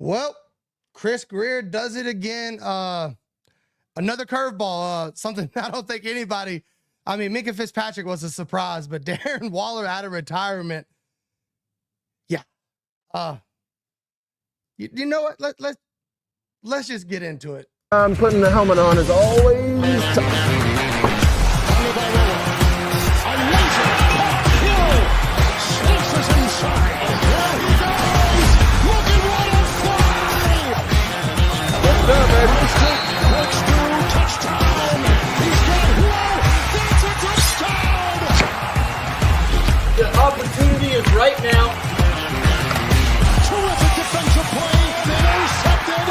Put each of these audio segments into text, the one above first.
Well, Chris Greer does it again. Another curveball, something I don't think anybody, Minka Fitzpatrick was a surprise, but Darren Waller out of retirement. Yeah. You know what? Let's just get into it. Putting the helmet on is always tough. The opportunity is right now. Terrific defensive play. Intercepted.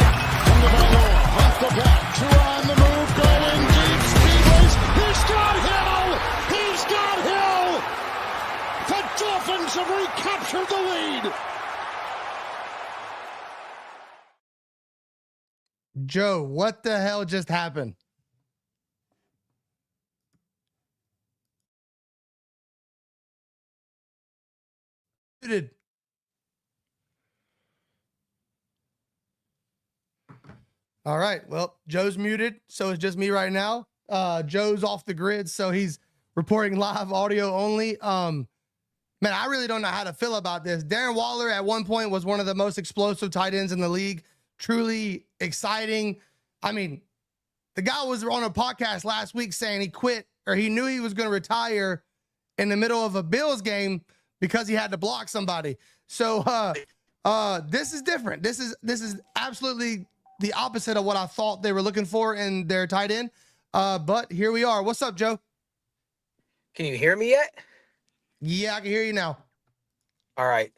Off the back. On the move. Going deep. Speed race. He's got Hill. He's got Hill. The Dolphins have recaptured the lead. Joe, what the hell just happened? All right. Well, Joe's muted, so it's just me right now. Joe's off the grid, so he's reporting live audio only. Man, I really don't know how to feel about this. Darren Waller at one point was one of the most explosive tight ends in the league. Truly exciting. The guy was on a podcast last week saying he quit, or he knew he was going to retire in the middle of a Bills game because he had to block somebody. So this is different. This is absolutely the opposite of what I thought they were looking for in their tight end. But here we are. What's up, Joe? Can you hear me yet? Yeah, I can hear you now. All right.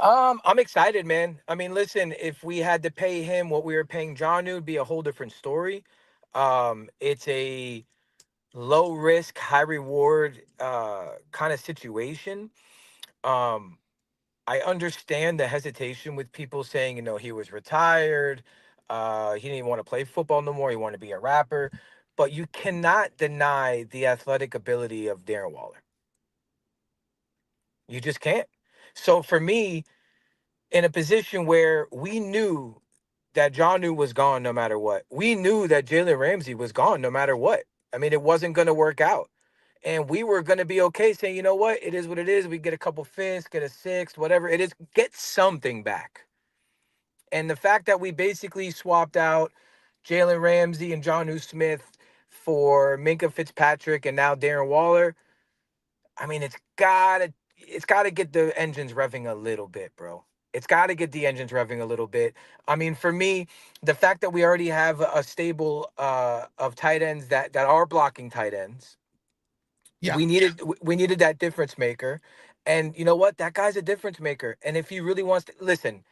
I'm excited, man. Listen, if we had to pay him what we were paying John, it would be a whole different story. It's a low risk, high reward kind of situation. I understand the hesitation with people saying, he was retired. He didn't even want to play football no more. He wanted to be a rapper. But you cannot deny the athletic ability of Darren Waller. You just can't. So for me, in a position where we knew that Jonnu was gone no matter what, we knew that Jalen Ramsey was gone no matter what. It wasn't going to work out. And we were going to be okay saying, you know what, it is what it is. We get a couple fifths, get a sixth, whatever it is, get something back. And the fact that we basically swapped out Jalen Ramsey and Jonnu Smith for Minka Fitzpatrick and now Darren Waller, it's got to get the engines revving a little bit, bro. It's got to get the engines revving a little bit. For me, the fact that we already have a stable of tight ends that are blocking tight ends, yeah, we needed that difference maker. And you know what? That guy's a difference maker. And if he really wants to listen,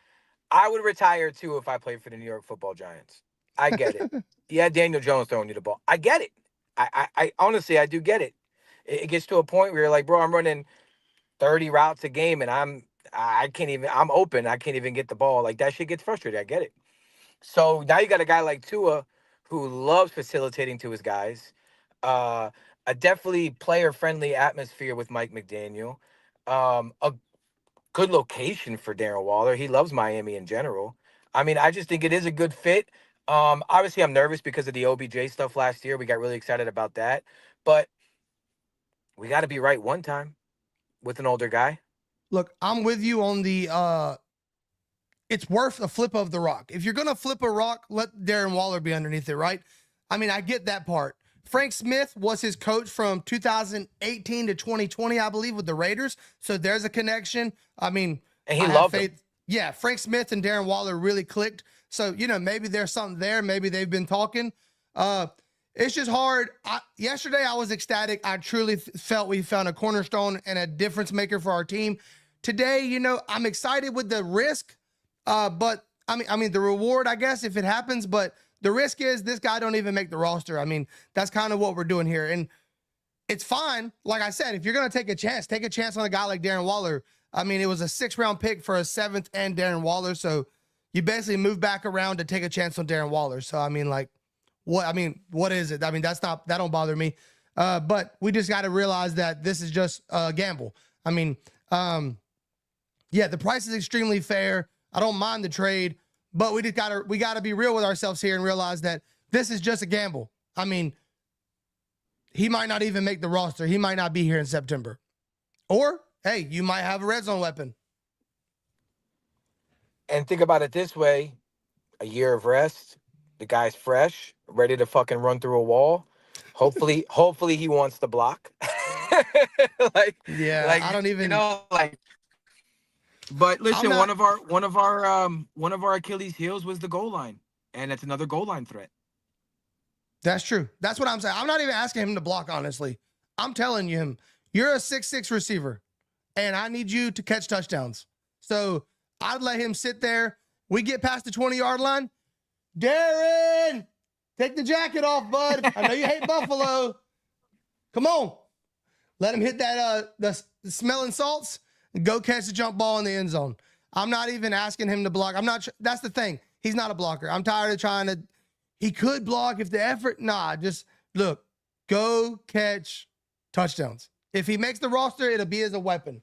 I would retire too if I played for the New York Football Giants. I get it. Yeah, Daniel Jones throwing you the ball. I get it. I honestly, I do get it. It gets to a point where you're like, bro, I'm running 30 routes a game and I'm open. I can't even get the ball. Like, that shit gets frustrating. I get it. So now you got a guy like Tua who loves facilitating to his guys. A definitely player-friendly atmosphere with Mike McDaniel. A good location for Darren Waller. He loves Miami in general. I just think it is a good fit. Obviously, I'm nervous because of the OBJ stuff last year. We got really excited about that. But we got to be right one time with an older guy. Look, I'm with you on the it's worth a flip of the rock. If you're going to flip a rock, let Darren Waller be underneath it, right? I get that part. Frank Smith was his coach from 2018 to 2020, I believe, with the Raiders. So there's a connection. And he loved him. Yeah, Frank Smith and Darren Waller really clicked. So, maybe there's something there. Maybe they've been talking. It's just hard. Yesterday, I was ecstatic. I truly felt we found a cornerstone and a difference maker for our team. Today, I'm excited with the risk, but the reward, I guess, if it happens. But the risk is this guy don't even make the roster. That's kind of what we're doing here. And it's fine. Like I said, if you're going to take a chance on a guy like Darren Waller. It was a 6th-round pick for a 7th and Darren Waller. So you basically move back around to take a chance on Darren Waller. So, what is it? That don't bother me. But we just got to realize that this is just a gamble. Yeah, the price is extremely fair. I don't mind the trade, But we gotta be real with ourselves here and realize that this is just a gamble. I mean, he might not even make the roster. He might not be here in September. Or, hey, you might have a red zone weapon. And think about it this way: a year of rest, the guy's fresh, ready to fucking run through a wall. Hopefully he wants to block. Yeah, I don't even like. But listen, not- one of our Achilles heels was the goal line, and it's another goal line threat. That's true. That's what I'm saying. I'm not even asking him to block, honestly. I'm telling you, you're a 6'6" receiver, and I need you to catch touchdowns. So I'd let him sit there. We get past the 20-yard line. Darren, take the jacket off, bud. I know you hate Buffalo. Come on. Let him hit that the smelling salts and go catch the jump ball in the end zone. I'm not even asking him to block. That's the thing. He's not a blocker. I'm tired of trying to. He could block if the effort. Nah, just look, go catch touchdowns. If he makes the roster, it'll be as a weapon.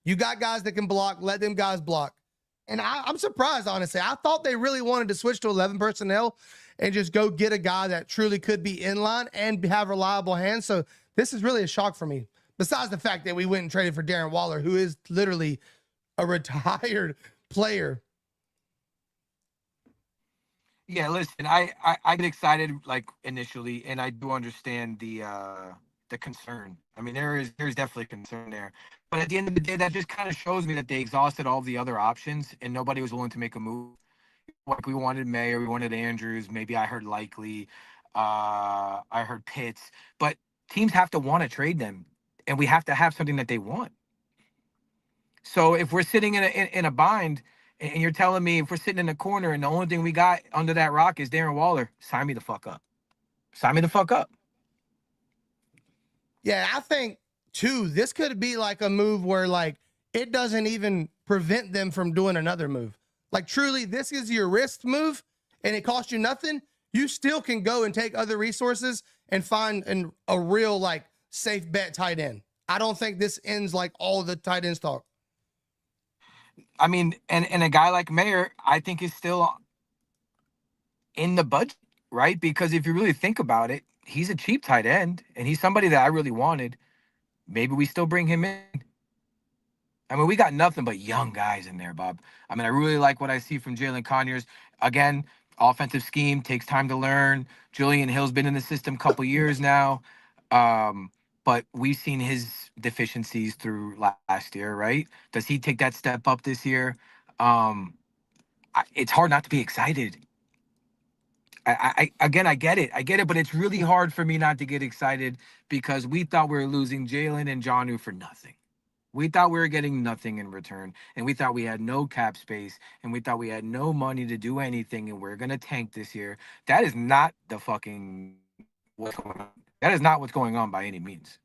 You got guys that can block. Let them guys block. And I'm surprised, honestly. I thought they really wanted to switch to 11 personnel and just go get a guy that truly could be in line and have reliable hands. So this is really a shock for me. Besides the fact that we went and traded for Darren Waller, who is literally a retired player. Yeah, listen, I get excited like initially, and I do understand the concern. I mean, there's definitely concern there. But at the end of the day, that just kind of shows me that they exhausted all the other options and nobody was willing to make a move. Like we wanted Mayer, we wanted Andrews, maybe I heard Likely, I heard Pitts, but teams have to want to trade them, and we have to have something that they want. So if we're sitting in a bind, and you're telling me if we're sitting in a corner and the only thing we got under that rock is Darren Waller, sign me the fuck up. Sign me the fuck up. Yeah, I think, too, this could be like a move where, like, it doesn't even prevent them from doing another move. Like, truly, this is your risk move, and it costs you nothing. You still can go and take other resources and find a real, like, safe bet tight end. I don't think this ends like all the tight ends talk. I mean, and a guy like Mayer, I think is still in the budget, right? Because if you really think about it, he's a cheap tight end, and he's somebody that I really wanted. Maybe we still bring him in. I mean, we got nothing but young guys in there, Bob. I mean, I really like what I see from Jalen Conyers. Again, offensive scheme takes time to learn. Julian Hill's been in the system a couple years now. But we've seen his deficiencies through last year, right? Does he take that step up this year? It's hard not to be excited. I get it, but it's really hard for me not to get excited because we thought we were losing Jalen and Jonnu for nothing. We thought we were getting nothing in return, and we thought we had no cap space, and we thought we had no money to do anything, and we're gonna tank this year. That is not the fucking what's going on. That is not what's going on by any means.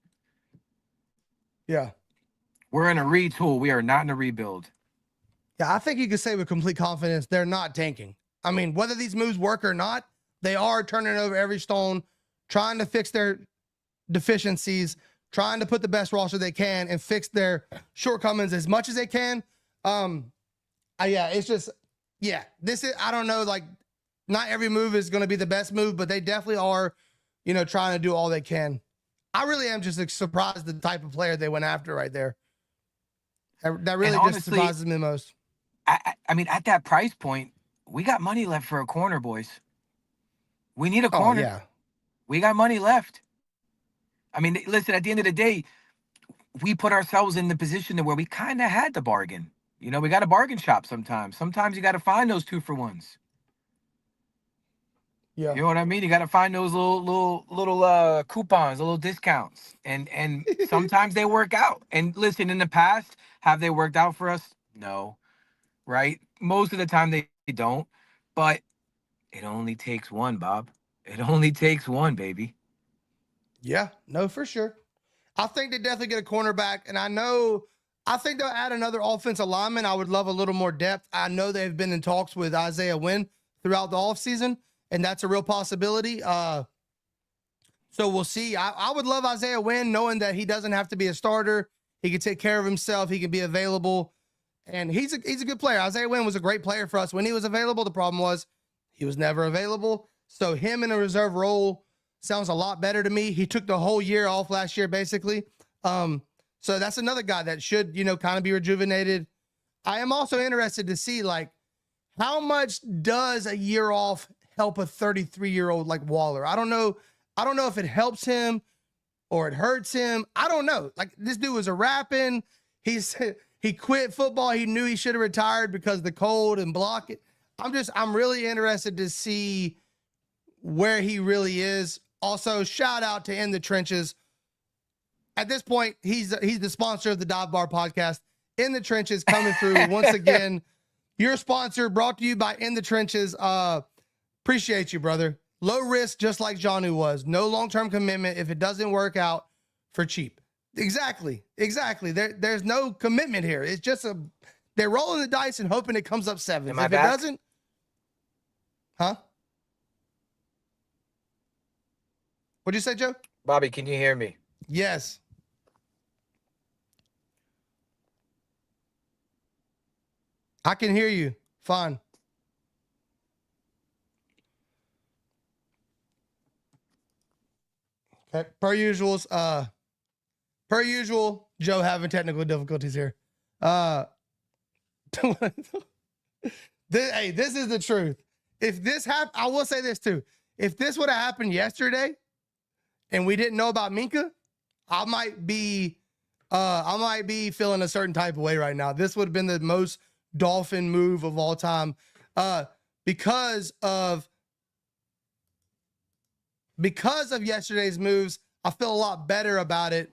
Yeah. We're in a retool. We are not in a rebuild. Yeah, I think you can say with complete confidence they're not tanking. I mean, whether these moves work or not, they are turning over every stone, trying to fix their deficiencies, trying to put the best roster they can and fix their shortcomings as much as they can. It's just, this is, I don't know, like, not every move is going to be the best move, but they definitely are, trying to do all they can. I really am just surprised the type of player they went after right there. That really honestly, just surprises me the most. I mean, at that price point, we got money left for a corner, boys. We need a corner. Yeah. We got money left. I mean, listen, at the end of the day, we put ourselves in the position where we kind of had to bargain. We got to bargain shop sometimes. Sometimes you got to find those 2-for-1s. Yeah. You know what I mean? You got to find those little coupons, little discounts. And sometimes they work out. And listen, in the past, have they worked out for us? No. Right? Most of the time they don't. But it only takes one, Bob. It only takes one, baby. Yeah, no, for sure. I think they definitely get a cornerback. And I think they'll add another offensive lineman. I would love a little more depth. I know they've been in talks with Isaiah Wynn throughout the offseason, and that's a real possibility. So we'll see. I would love Isaiah Wynn knowing that he doesn't have to be a starter. He can take care of himself. He can be available. And he's a good player. Isaiah Wynn was a great player for us when he was available. The problem was he was never available. So him in a reserve role sounds a lot better to me. He took the whole year off last year, basically. So that's another guy that should, kind of be rejuvenated. I am also interested to see, like, how much does a year off help a 33-year-old like Waller? I don't know if it helps him or it hurts him. I don't know. Like, this dude was a rapping. He quit football. He knew he should have retired because of the cold and block it. I'm really interested to see where he really is. Also, shout out to In the Trenches. At this point, he's the sponsor of the Dive Bar podcast. In the Trenches coming through once again. Your sponsor, brought to you by In the Trenches. Appreciate you, brother. Low risk, just like Jonnu was. No long-term commitment if it doesn't work out for cheap. Exactly. There's no commitment here. It's just they're rolling the dice and hoping it comes up sevens. Am I back? It doesn't, huh? What'd you say, Joe? Bobby, can you hear me? Yes. I can hear you. Fine. Okay. Per usual, Joe having technical difficulties here. This is the truth. If this happened, I will say this too. If this would have happened yesterday and we didn't know about Minka, I might be feeling a certain type of way right now. This would have been the most Dolphin move of all time. Because of yesterday's moves, I feel a lot better about it.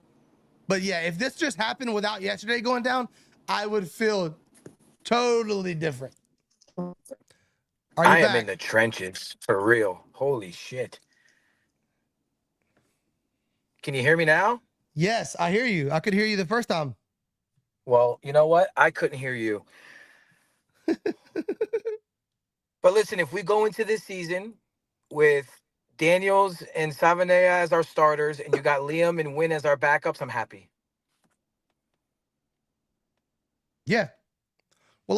But yeah, if this just happened without yesterday going down, I would feel totally different. I am in the trenches for real. Holy shit. Can you hear me now? Yes, I hear you. I could hear you the first time. Well, you know what? I couldn't hear you. But listen, if we go into this season with Daniels and Savanea as our starters, and you got Liam and Wynn as our backups, I'm happy. Yeah. Well,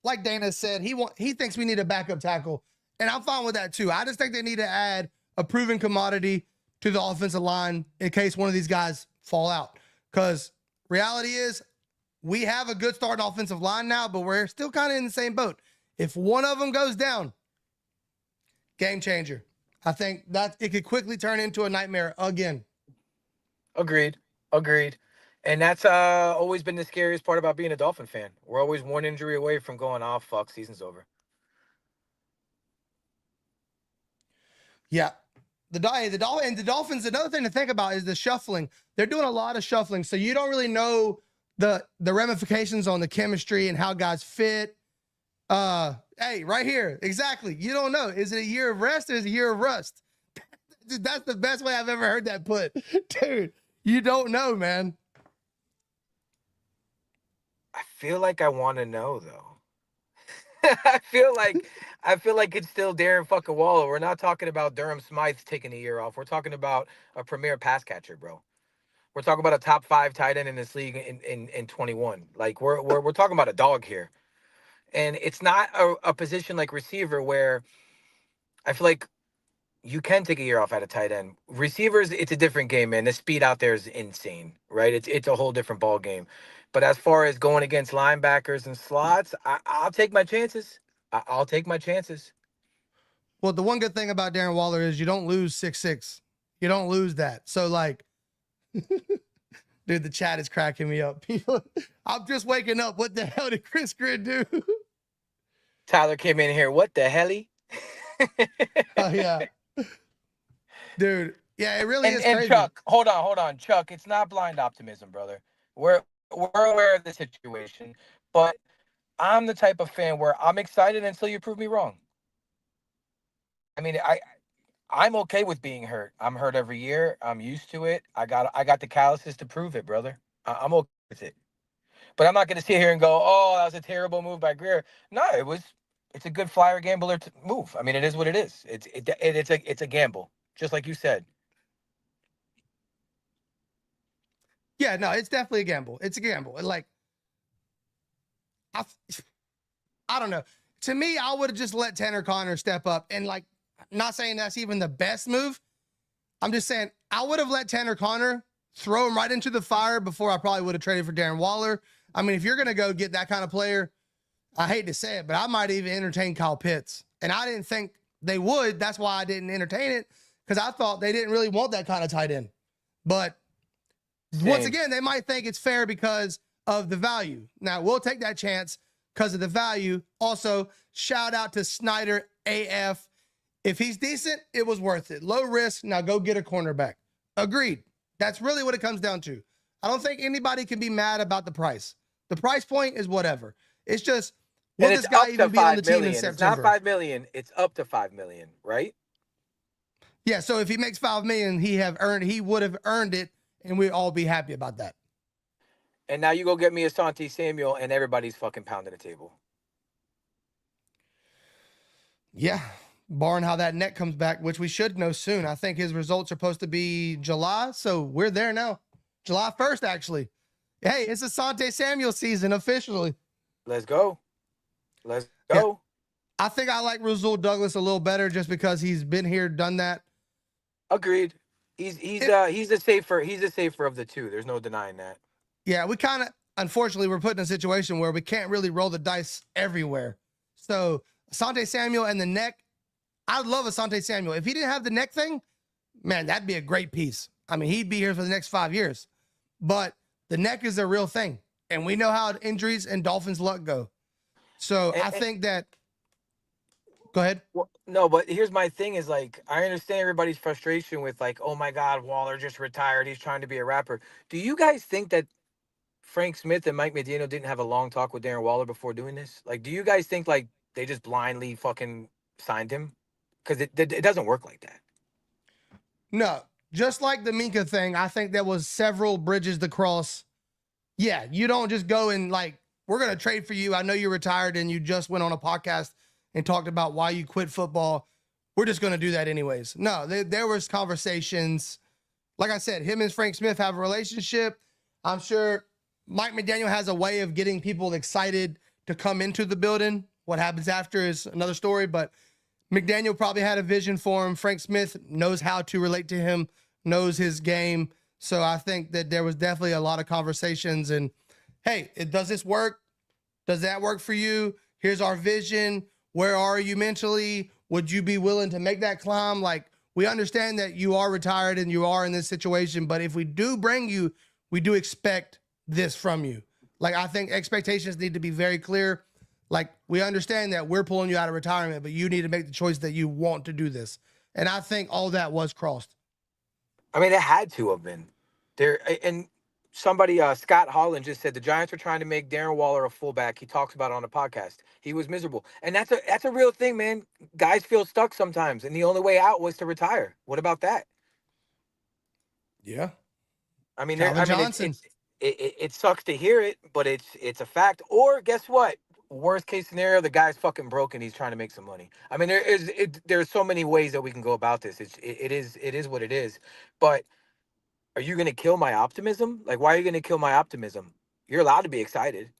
like Dana said, he thinks we need a backup tackle, and I'm fine with that too. I just think they need to add a proven commodity to the offensive line in case one of these guys fall out. Because reality is, we have a good starting offensive line now, but we're still kind of in the same boat. If one of them goes down, game changer. I think that it could quickly turn into a nightmare again. Agreed. And that's always been the scariest part about being a Dolphin fan. We're always one injury away from going, oh, fuck, season's over. Yeah. The Dolphins, another thing to think about is the shuffling. They're doing a lot of shuffling, so you don't really know the ramifications on the chemistry and how guys fit. Hey, right here. Exactly. You don't know. Is it a year of rest or is it a year of rust? That's the best way I've ever heard that put. Dude, you don't know, man. I feel like I want to know, though. I feel like it's still Darren fucking Waller. We're not talking about Durham Smythe taking a year off. We're talking about a premier pass catcher, bro. We're talking about a top 5 tight end in this league in 21. Like we're talking about a dog here. And it's not a position like receiver where I feel like you can take a year off at a tight end. Receivers, it's a different game, man. The speed out there is insane, right? It's a whole different ball game. But as far as going against linebackers and slots, I'll take my chances. I'll take my chances. Well, the one good thing about Darren Waller is you don't lose 6'6". You don't lose that. So, like, dude, the chat is cracking me up. I'm just waking up. What the hell did Chris Grid do? Tyler came in here. What the helly? Oh, yeah. Dude, yeah, it really is crazy. And Chuck, hold on. Chuck, it's not blind optimism, brother. We're aware of the situation, but I'm the type of fan where I'm excited until you prove me wrong. I mean, I'm okay with being hurt. I'm hurt every year. I'm used to it. I got the calluses to prove it, brother. I'm okay with it. But I'm not going to sit here and go, "Oh, that was a terrible move by Greer." No, it's a good flyer gambler move. I mean, it is what it is. It's a gamble, just like you said. Yeah, no, it's definitely a gamble. It's a gamble. Like, I don't know. To me, I would have just let Tanner Conner step up. And like, not saying that's even the best move. I'm just saying I would have let Tanner Conner throw him right into the fire before I probably would have traded for Darren Waller. I mean, if you're going to go get that kind of player, I hate to say it, but I might even entertain Kyle Pitts. And I didn't think they would. That's why I didn't entertain it, because I thought they didn't really want that kind of tight end. But once again, they might think it's fair because of the value. Now, we'll take that chance because of the value. Also, shout out to Snyder AF. If he's decent, it was worth it. Low risk, now go get a cornerback. Agreed. That's really what it comes down to. I don't think anybody can be mad about the price. The price point is whatever. It's just, will this guy even be on the team in September? It's not $5 million. It's up to $5 million, right? Yeah, so if he makes $5 million, he would have earned it, and we'd all be happy about that. And now you go get me Asante Samuel, and everybody's fucking pounding the table. Yeah, barring how that neck comes back, which we should know soon. I think his results are supposed to be July, so we're there now. July 1st, actually. Hey, it's Asante Samuel season officially. Let's go. Let's go. Yeah. I think I like Rasul Douglas a little better just because he's been here, done that. Agreed. He's the safer of the two. There's no denying that. Yeah, we kind of, unfortunately, we're put in a situation where we can't really roll the dice everywhere. So Asante Samuel and the neck, I'd love Asante Samuel. If he didn't have the neck thing, man, that'd be a great piece. I mean, he'd be here for the next 5 years. But the neck is a real thing. And we know how injuries and Dolphins luck go. So I think that, go ahead. Well, no, but here's my thing is like, I understand everybody's frustration with like, oh my God, Waller just retired. He's trying to be a rapper. Do you guys think that Frank Smith and Mike McDaniel didn't have a long talk with Darren Waller before doing this? Like, do you guys think like they just blindly fucking signed him? Because it doesn't work like that. No, just like the Minka thing, I think there was several bridges to cross. Yeah, you don't just go and like, we're going to trade for you. I know you're retired and you just went on a podcast and talked about why you quit football. We're just going to do that anyways. No, there was conversations. Like I said, him and Frank Smith have a relationship. I'm sure Mike McDaniel has a way of getting people excited to come into the building. What happens after is another story, but McDaniel probably had a vision for him. Frank Smith knows how to relate to him, knows his game. So I think that there was definitely a lot of conversations and, hey, does this work? Does that work for you? Here's our vision. Where are you mentally? Would you be willing to make that climb? Like, we understand that you are retired and you are in this situation, but if we do bring you, we do expect this from you. Like, I think expectations need to be very clear. Like, we understand that we're pulling you out of retirement, but you need to make the choice that you want to do this. And I think all that was crossed. I mean, it had to have been there. And somebody, Scott Holland just said the Giants are trying to make Darren Waller a fullback. He talks about it on the podcast. He was miserable. And that's a real thing, man. Guys feel stuck sometimes. And the only way out was to retire. What about that? Yeah. I mean, Johnson. It sucks to hear it, but it's a fact. Or guess what? Worst case scenario, the guy's fucking broke and he's trying to make some money. I mean, there's so many ways that we can go about this. It is what it is. But are you going to kill my optimism? Like, why are you going to kill my optimism? You're allowed to be excited.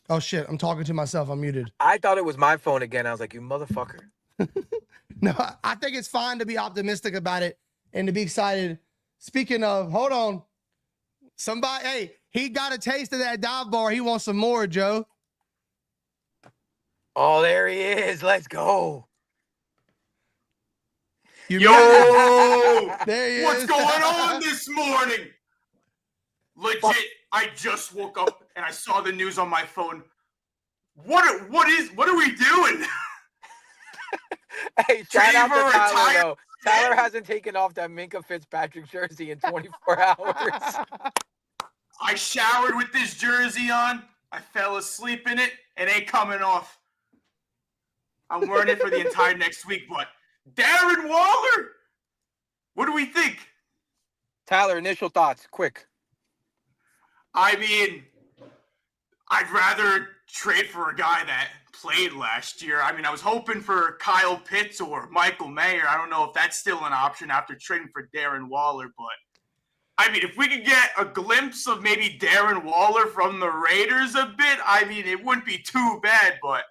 Oh, shit. I'm talking to myself. I'm muted. I thought it was my phone again. I was like, you motherfucker. No, I think it's fine to be optimistic about it and to be excited. Speaking of, hold on. Somebody, hey, he got a taste of that dive bar. He wants some more, Joe. Oh, there he is. Let's go. Yo, there he what's is. going on this morning? Legit, I just woke up and I saw the news on my phone. What are we doing? Hey, shout out to Tyler, retired though. Tyler hasn't taken off that Minka Fitzpatrick jersey in 24 hours. I showered with this jersey on. I fell asleep in it. It ain't coming off. I'm wearing it for the entire next week, but Darren Waller? What do we think? Tyler, initial thoughts, quick. I mean, I'd rather trade for a guy that played last year. I mean, I was hoping for Kyle Pitts or Michael Mayer. I don't know if that's still an option after trading for Darren Waller, but I mean, if we could get a glimpse of maybe Darren Waller from the Raiders a bit, I mean, it wouldn't be too bad, but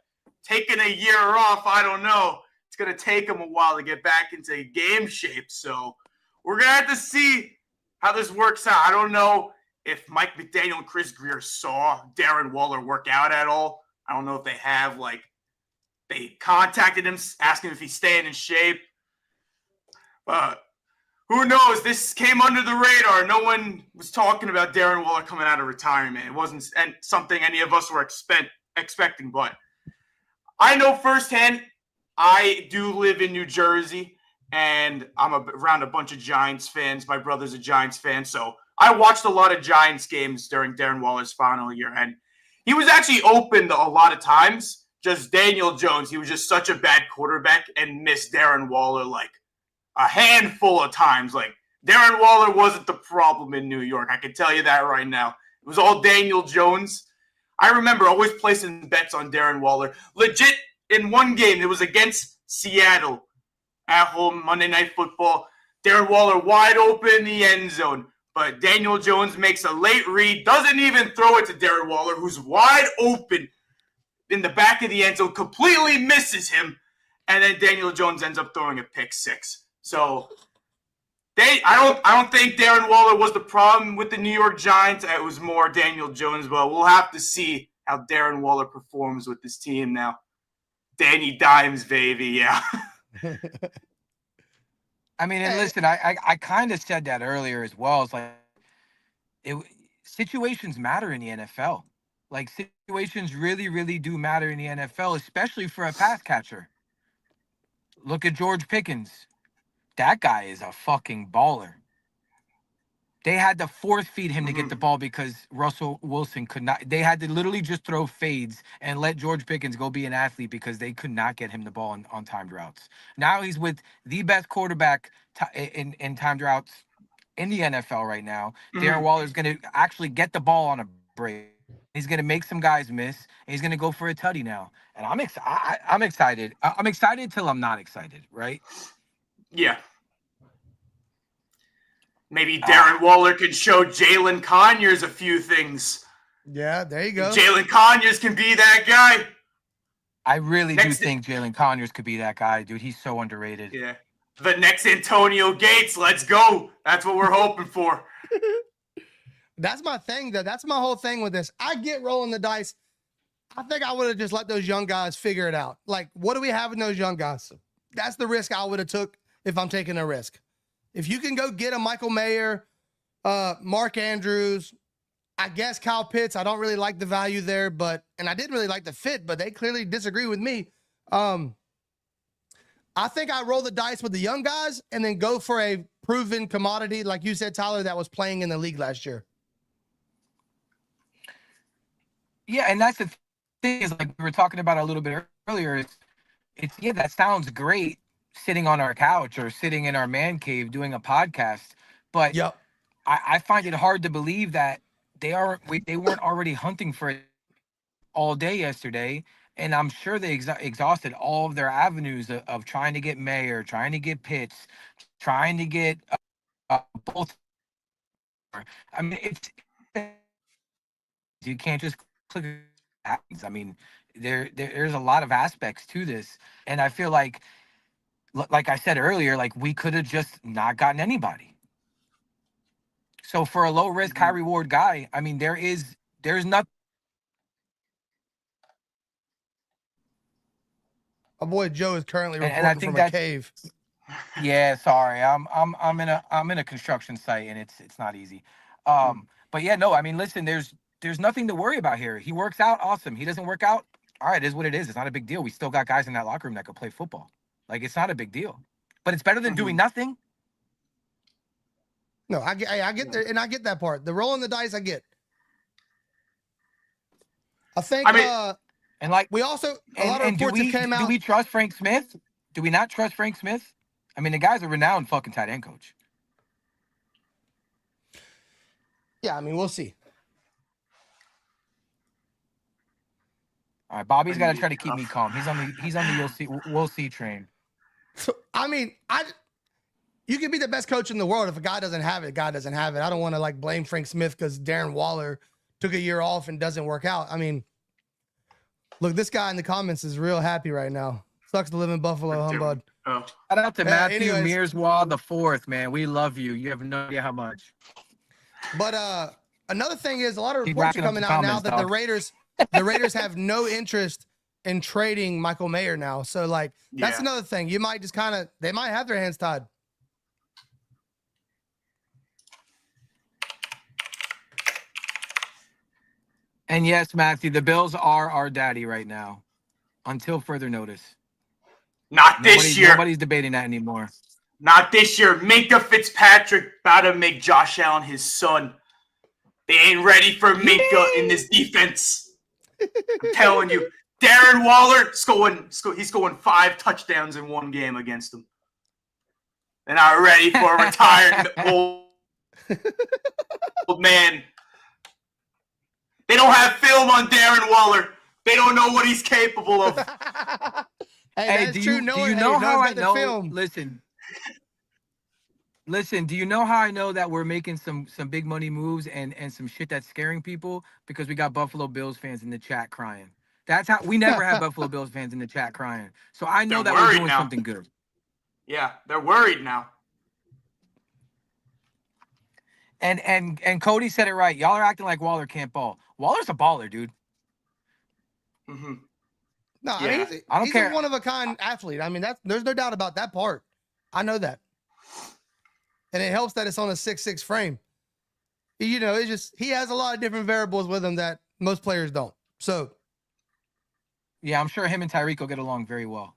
taking a year off, I don't know. It's going to take him a while to get back into game shape. So we're going to have to see how this works out. I don't know if Mike McDaniel and Chris Greer saw Darren Waller work out at all. I don't know if they have, they contacted him, asking if he's staying in shape. But who knows? This came under the radar. No one was talking about Darren Waller coming out of retirement. It wasn't something any of us were expecting. But I know firsthand, I do live in New Jersey, and I'm around a bunch of Giants fans. My brother's a Giants fan, so I watched a lot of Giants games during Darren Waller's final year, and he was actually open a lot of times. Just Daniel Jones, he was just such a bad quarterback and missed Darren Waller a handful of times. Darren Waller wasn't the problem in New York. I can tell you that right now. It was all Daniel Jones. I remember always placing bets on Darren Waller. Legit, in one game, it was against Seattle at home, Monday Night Football. Darren Waller wide open in the end zone. But Daniel Jones makes a late read, doesn't even throw it to Darren Waller, who's wide open in the back of the end zone, completely misses him, and then Daniel Jones ends up throwing a pick six. So I don't think Darren Waller was the problem with the New York Giants. It was more Daniel Jones, but we'll have to see how Darren Waller performs with this team now. Danny Dimes, baby, yeah. I mean, and listen, I kind of said that earlier as well. It's situations matter in the NFL. Situations really, really do matter in the NFL, especially for a pass catcher. Look at George Pickens. That guy is a fucking baller. They had to force feed him to get the ball because Russell Wilson could not. They had to literally just throw fades and let George Pickens go be an athlete because they could not get him the ball on timed routes. Now he's with the best quarterback in timed routes in the NFL right now. Darren Waller is going to actually get the ball on a break. He's going to make some guys miss. And he's going to go for a tutty now. And I'm excited. I'm excited till I'm not excited, right? Yeah. Maybe Darren Waller could show Jalen Conyers a few things. Yeah, there you go. Jalen Conyers can be that guy. I really do think Jalen Conyers could be that guy, dude. He's so underrated. Yeah. The next Antonio Gates. Let's go. That's what we're hoping for. That's my thing, though. That's my whole thing with this. I get rolling the dice. I think I would have just let those young guys figure it out. What do we have in those young guys? That's the risk I would have took if I'm taking a risk. If you can go get a Michael Mayer, Mark Andrews, I guess Kyle Pitts, I don't really like the value there, and I didn't really like the fit, but they clearly disagree with me. I think I roll the dice with the young guys and then go for a proven commodity, like you said, Tyler, that was playing in the league last year. Yeah, and that's the thing is we were talking about a little bit earlier. It's that sounds great sitting on our couch or sitting in our man cave doing a podcast, but yep. I find it hard to believe that they weren't already hunting for it all day yesterday, and I'm sure they exhausted all of their avenues of trying to get Mayer, trying to get Pitts, trying to get both. I mean, you can't just click. I mean, there's a lot of aspects to this, and I feel like I said earlier, we could have just not gotten anybody. So for a low risk, high reward guy, I mean, there's nothing. My boy Joe is currently reporting from a cave. Yeah, sorry, I'm in a construction site and it's not easy. But yeah, no, I mean, listen, there's nothing to worry about here. He works out, awesome. He doesn't work out, all right, it is what it is. It's not a big deal. We still got guys in that locker room that could play football. It's not a big deal, but it's better than doing nothing. No, I get there, and I get that part. The rolling the dice, I get. I think, we also a lot of reports that came out. Do we trust Frank Smith? Do we not trust Frank Smith? I mean, the guy's a renowned fucking tight end coach. Yeah, I mean, we'll see. All right, Bobby's got to try to keep me calm. He's on the we'll see train. So, I mean, you can be the best coach in the world. If a guy doesn't have it, God doesn't have it. I don't want to like blame Frank Smith because Darren Waller took a year off and doesn't work out. I mean, look, this guy in the comments is real happy right now. Sucks to live in Buffalo, humbug. Oh. Shout out to Matthew anyways. Mearswa the fourth, man. We love you. You have no idea how much. But another thing is a lot of Keep reports are racking up coming the out now comments, that dog. the Raiders have no interest in trading Michael Mayer now. So like that's another thing. You might just they might have their hands tied. And yes, Matthew, the Bills are our daddy right now, until further notice. Not this year. Nobody's debating that anymore. Not this year. Minka Fitzpatrick about to make Josh Allen his son. They ain't ready for Minka in this defense. I'm telling you. Darren Waller, he's going 5 touchdowns in one game against them. They're not ready for a retired old man. They don't have film on Darren Waller. They don't know what he's capable of. Hey, that's true. Do you know how I know? Film. Listen, do you know how I know that we're making some big money moves and some shit that's scaring people? Because we got Buffalo Bills fans in the chat crying. That's how we never have Buffalo Bills fans in the chat crying. So I know that we're doing something good. Yeah, they're worried now. And Cody said it right. Y'all are acting like Waller can't ball. Waller's a baller, dude. Mm-hmm. No, Yeah. I mean, he's a one-of-a-kind athlete. I mean, there's no doubt about that part. I know that. And it helps that it's on a 6'6" frame. You know, it's just he has a lot of different variables with him that most players don't. So, yeah, I'm sure him and Tyreek will get along very well.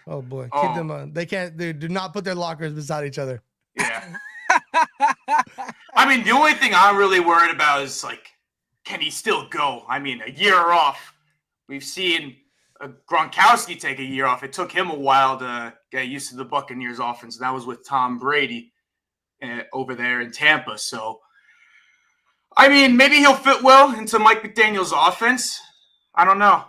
Oh boy, keep them on. They can't. They do not put their lockers beside each other. Yeah. I mean, the only thing I'm really worried about is like, can he still go? I mean, a year off. We've seen Gronkowski take a year off. It took him a while to get used to the Buccaneers offense. And that was with Tom Brady over there in Tampa. So, I mean, maybe he'll fit well into Mike McDaniel's offense. I don't know.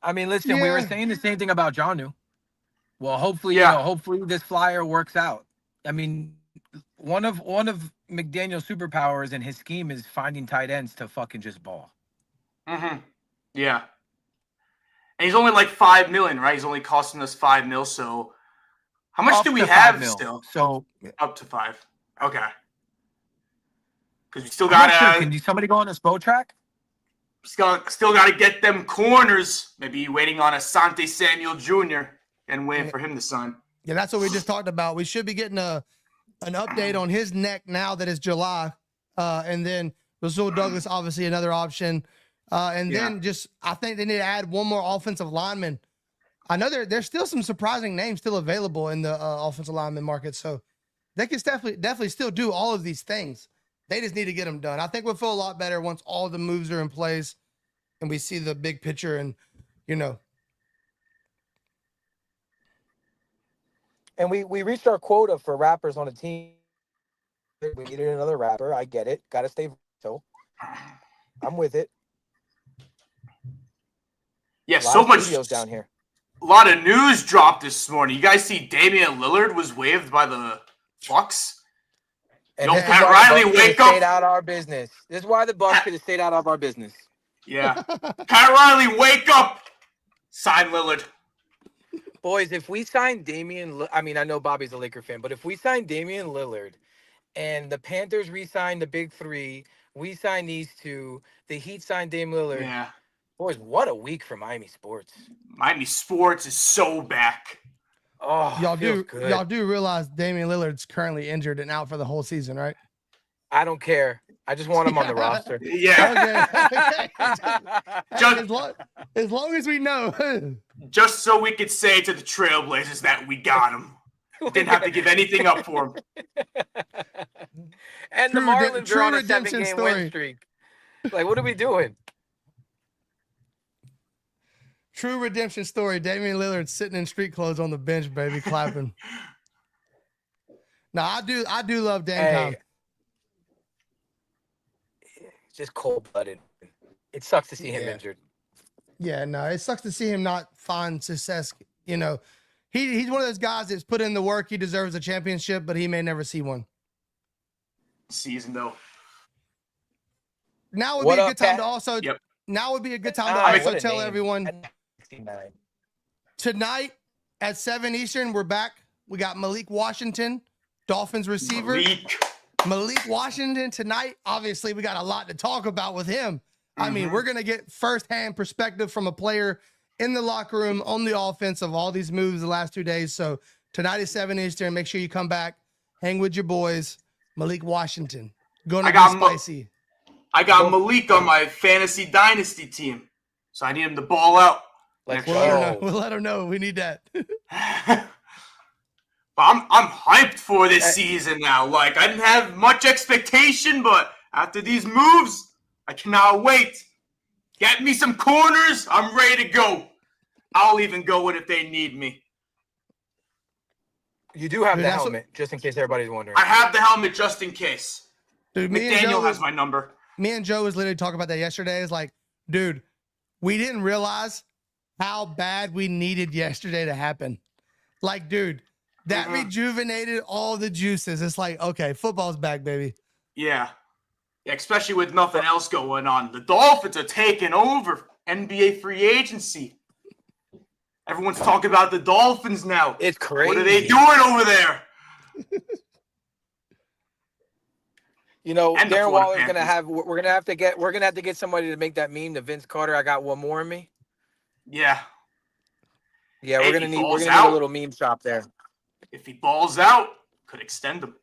I mean, listen, we were saying the same thing about Jonnu. Well, hopefully, hopefully this flyer works out. I mean, one of McDaniel's superpowers and his scheme is finding tight ends to fucking just ball. Mm-hmm. Yeah. And he's only like $5 million, right? He's only costing us $5 million. So how much do we have still? So up to 5. Okay. Because we still got to. Can somebody go on a SPO track? Still got to get them corners. Maybe waiting on Asante Samuel Jr. and waiting for him to sign. Yeah, that's what we just talked about. We should be getting an update on his neck now that it's July. And then Rasul Douglas, obviously another option. Then I think they need to add one more offensive lineman. I know there's still some surprising names still available in the offensive lineman market. So they can definitely still do all of these things. They just need to get them done. I think we'll feel a lot better once all the moves are in place and we see the big picture and, you know. And we reached our quota for rappers on a team. We needed another rapper. I get it. Got to stay versatile. I'm with it. Yeah, so much studios down here. A lot of news dropped this morning. You guys see Damian Lillard was waived by the Bucks? And Yo, Pat Riley, wake up! Stayed out our business. This is why the Bucks could have stayed out of our business. Yeah, Pat Riley, wake up! Sign Lillard. Boys, if we sign I know Bobby's a Laker fan, but if we sign Damian Lillard and the Panthers re-sign the big three, we sign these two, the Heat sign Dame Lillard. Yeah. Boys, what a week for Miami sports. Miami sports is so back. Oh, y'all do realize Damian Lillard's currently injured and out for the whole season, right? I don't care. I just want him on the roster. Yeah. Okay. As long as we know. Just so we could say to the Trailblazers that we got him. Didn't have to give anything up for him. And the Marlins are on a 7-game win streak. Like, what are we doing? True redemption story. Damian Lillard sitting in street clothes on the bench, baby, clapping. Now I do love Dame time. just cold-blooded. It sucks to see him Yeah. injured. Yeah, no, it sucks to see him not find success. You know, he's one of those guys that's put in the work. He deserves a championship, but he may never see one. Season though. Now would What be a up, good time Pat? to also. Yep. Now would be a good time to Ah, also what a tell name. everyone 69. tonight at 7 Eastern. We're back. We got Malik Washington, Dolphins receiver. Malik Washington tonight. Obviously, we got a lot to talk about with him. I mean, we're going to get firsthand perspective from a player in the locker room on the offense of all these moves the last 2 days. So tonight at 7 Eastern, make sure you come back, hang with your boys. Malik Washington. Going to be spicy. I got Malik on my fantasy dynasty team, so I need him to ball out. Let's We'll let him go. know. We'll let him know. We need that. I'm hyped for this season now. Like, I didn't have much expectation, but after these moves, I cannot wait. Get me some corners. I'm ready to go. I'll even go in if they need me. You do have Dude, the that's helmet, just in case everybody's wondering. I have the helmet just in case. Dude, me and McDaniel Joe has my number. Me and Joe was literally talking about that yesterday. It's like, dude, we didn't realize how bad we needed yesterday to happen. Like, dude, that rejuvenated all the juices. It's like, okay, football's back, baby. Yeah, especially with nothing else going on. The Dolphins are taking over NBA free agency. Everyone's talking about the Dolphins now. It's crazy. What are they doing over there? You know, And the Darren Florida Waller's Panthers. we're gonna have to get somebody to make that meme to Vince Carter. I got one more in me. Yeah. Yeah, Hey, we're if gonna he need balls a out. little meme shop there. If he balls out, could extend him.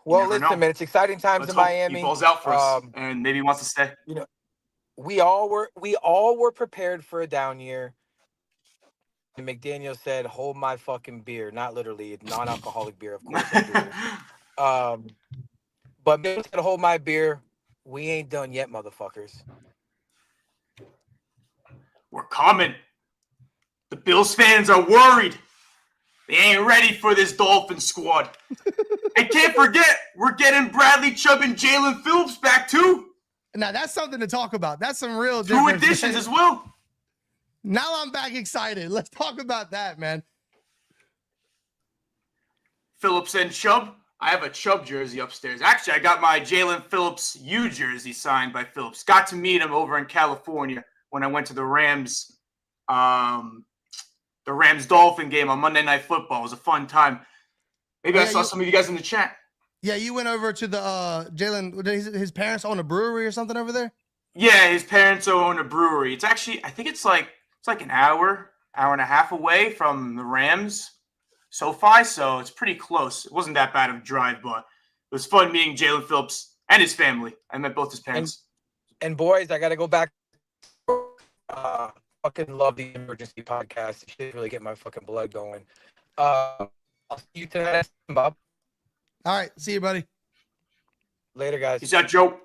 Well, never listen, know. man, it's exciting times Let's in hope Miami. he balls out for us, and maybe he wants to stay. You know, we all were prepared for a down year. And McDaniel said, "Hold my fucking beer," not literally, non-alcoholic beer, of course. I'm doing it. But McDaniel said, "Hold my beer." We ain't done yet, motherfuckers. We're coming. The Bills fans are worried. They ain't ready for this Dolphins squad. And can't forget, we're getting Bradley Chubb and Jalen Phillips back too. Now, that's something to talk about. That's some real 2 difference, additions man. as well. Now I'm back excited. Let's talk about that, man. Phillips and Chubb. I have a Chubb jersey upstairs. Actually, I got my Jalen Phillips U jersey signed by Phillips. Got to meet him over in California when I went to the Rams Dolphin game on Monday Night Football. It was a fun time. Maybe I saw some of you guys in the chat. Yeah, you went over to the Jalen. His parents own a brewery or something over there. Yeah, his parents own a brewery. It's actually, I think it's like an hour and a half away from the Rams SoFi, so it's pretty close. It wasn't that bad of a drive, but it was fun meeting Jalen Phillips and his family. I met both his parents. And boys, I got to go back. Fucking love the emergency podcast. It should really get my fucking blood going. I'll see you tonight, Bob. All right, see you, buddy. Later, guys. Peace out, Joe.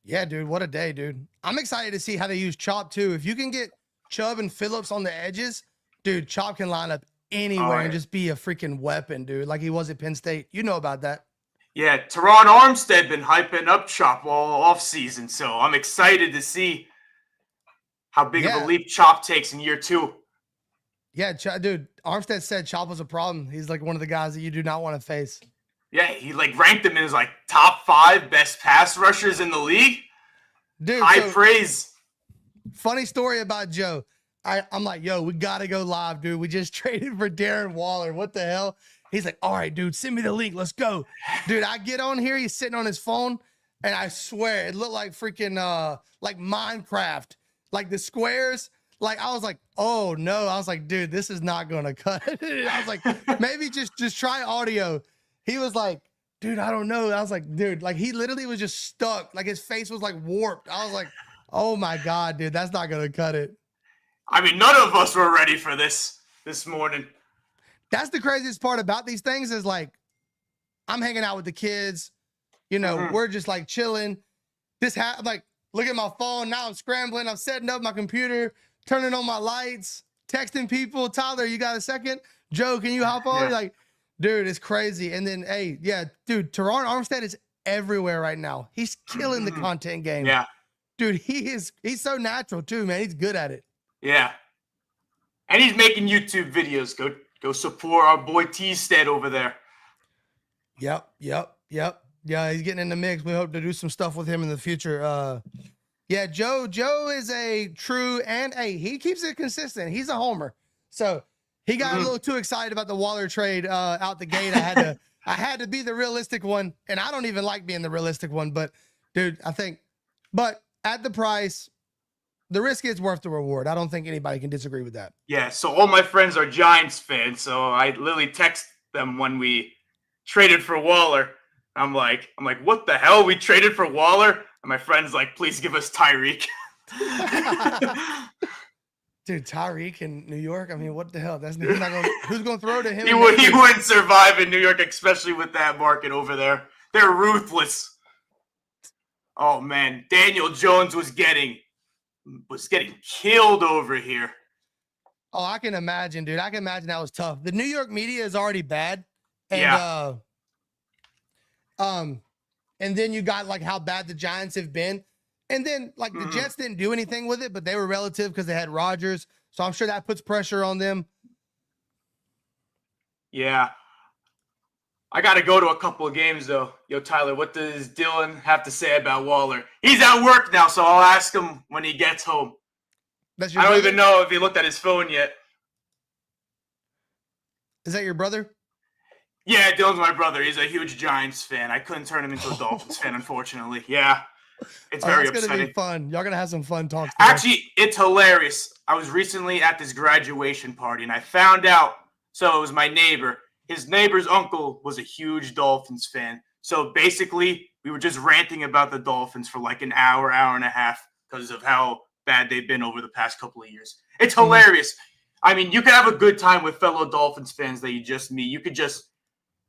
Yeah, dude, what a day, dude. I'm excited to see how they use Chop too. If you can get Chubb and Phillips on the edges, dude, Chop can line up anywhere and just be a freaking weapon, dude, like he was at Penn State. You know about that. Yeah, Teron Armstead been hyping up Chop all offseason, so I'm excited to see how big of a leap Chop takes in year 2. Yeah, dude, Armstead said Chop was a problem. He's like one of the guys that you do not want to face. Yeah, he ranked him as top 5 best pass rushers in the league. Dude, high praise. Funny story about Joe. I'm like, yo, we got to go live, dude. We just traded for Darren Waller. What the hell? He's like, all right, dude, send me the link. Let's go. Dude, I get on here. He's sitting on his phone, and I swear it looked like freaking like Minecraft. Like the squares. Like, I was like, oh, no. I was like, dude, this is not going to cut. I was like, maybe just try audio. He was like, dude, I don't know. I was like, dude, like he literally was just stuck. Like his face was like warped. I was like, oh, my God, dude, that's not going to cut it. I mean, none of us were ready for this morning. That's the craziest part about these things is like, I'm hanging out with the kids. You know, we're just like chilling. I'm like, look at my phone. Now I'm scrambling. I'm setting up my computer, turning on my lights. texting people, Tyler, you got a second? Joe, can you hop on? Yeah. Like, dude, it's crazy. And then, hey, yeah, dude, Teron Armstead is everywhere right now. He's killing the content game. Yeah. Dude, he's so natural too, man. He's good at it. Yeah. And he's making YouTube videos. Go support our boy T-Stead over there. Yep. Yeah, he's getting in the mix. We hope to do some stuff with him in the future. Yeah, Joe is a true, and he keeps it consistent. He's a homer. So he got a little too excited about the Waller trade out the gate. I had to be the realistic one, and I don't even like being the realistic one, but dude, but at the price, the risk is worth the reward. I don't think anybody can disagree with that. Yeah, so all my friends are Giants fans, so I literally text them when we traded for Waller. I'm like, what the hell? We traded for Waller? And my friend's like, please give us Tyreek. Dude, Tyreek in New York. I mean, what the hell? Who's going to throw to him? He wouldn't survive in New York, especially with that market over there. They're ruthless. Oh man, Daniel Jones was getting killed over here. Oh, I can imagine, dude. I can imagine that was tough. The New York media is already bad. And, Yeah. And then you got like how bad the Giants have been. And then like the Jets didn't do anything with it, but they were relative because they had Rodgers. So I'm sure that puts pressure on them. Yeah. I got to go to a couple of games, though. Yo, Tyler, what does Dylan have to say about Waller? He's at work now, so I'll ask him when he gets home. I don't even know if he looked at his phone yet. Is that your brother? Yeah, Dylan's my brother. He's a huge Giants fan. I couldn't turn him into a Dolphins fan, unfortunately. Yeah, it's very upsetting. It's going to be fun. Y'all going to have some fun talks today. Actually, it's hilarious. I was recently at this graduation party, and I found out, so it was my neighbor. His neighbor's uncle was a huge Dolphins fan. So basically, we were just ranting about the Dolphins for like an hour and a half because of how bad they've been over the past couple of years. It's hilarious. I mean, you can have a good time with fellow Dolphins fans that you just meet.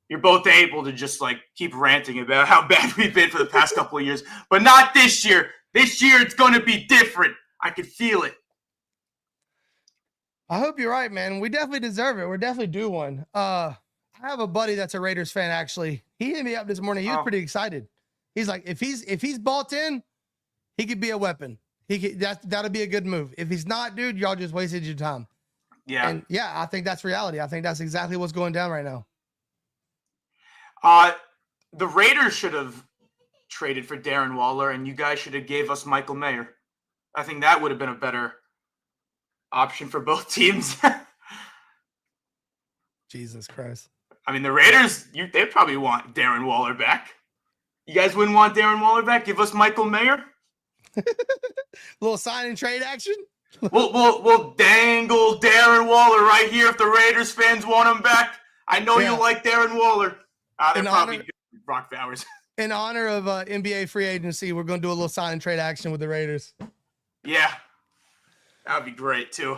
You're both able to just like keep ranting about how bad we've been for the past couple of years, but not this year. This year, it's going to be different. I can feel it. I hope you're right, man. We definitely deserve it. We're definitely due one. I have a buddy that's a Raiders fan, actually. He hit me up this morning. He was pretty excited. He's like, if he's bought in, he could be a weapon. That'll be a good move. If he's not, dude, y'all just wasted your time. Yeah. And yeah, I think that's reality. I think that's exactly what's going down right now. The Raiders should have traded for Darren Waller, and you guys should have gave us Michael Mayer. I think that would have been a better option for both teams. Jesus Christ. I mean, the Raiders, they probably want Darren Waller back. You guys wouldn't want Darren Waller back? Give us Michael Mayer? Little sign and trade action? We'll dangle Darren Waller right here if the Raiders fans want him back. I know you like Darren Waller. They're probably good Brock Bowers. In honor of NBA free agency, we're going to do a little sign and trade action with the Raiders. Yeah, that would be great too.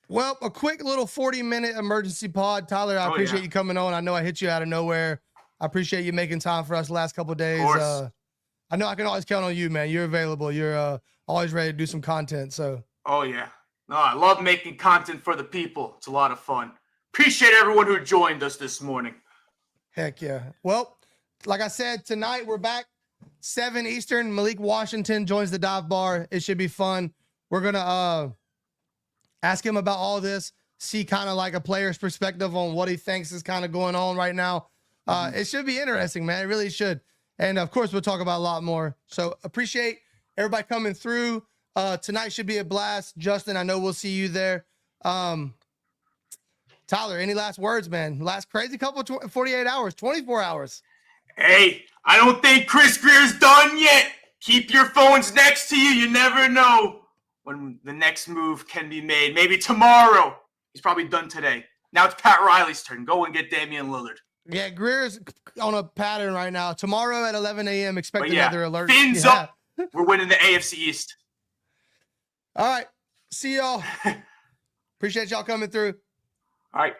Well, a quick little 40-minute emergency pod. Tyler, I appreciate you coming on. I know I hit you out of nowhere. I appreciate you making time for us the last couple of days. Of course. I know I can always count on you, man. You're available. You're always ready to do some content. So. Oh, yeah. No, I love making content for the people. It's a lot of fun. Appreciate everyone who joined us this morning. Heck yeah. Well, like I said, tonight we're back 7 Eastern. Malik Washington joins the dive bar. It should be fun. We're going to ask him about all this, see kind of like a player's perspective on what he thinks is kind of going on right now. It should be interesting, man. It really should. And of course, we'll talk about a lot more. So appreciate everybody coming through. Tonight should be a blast. Justin, I know we'll see you there. Tyler, any last words, man? Last crazy couple of 48 hours, 24 hours. Hey, I don't think Chris Greer's done yet. Keep your phones next to you. You never know when the next move can be made. Maybe tomorrow. He's probably done today. Now it's Pat Riley's turn. Go and get Damian Lillard. Yeah, Greer's on a pattern right now. Tomorrow at 11 a.m., expect another alert. Fins up. We're winning the AFC East. All right. See y'all. Appreciate y'all coming through. All right.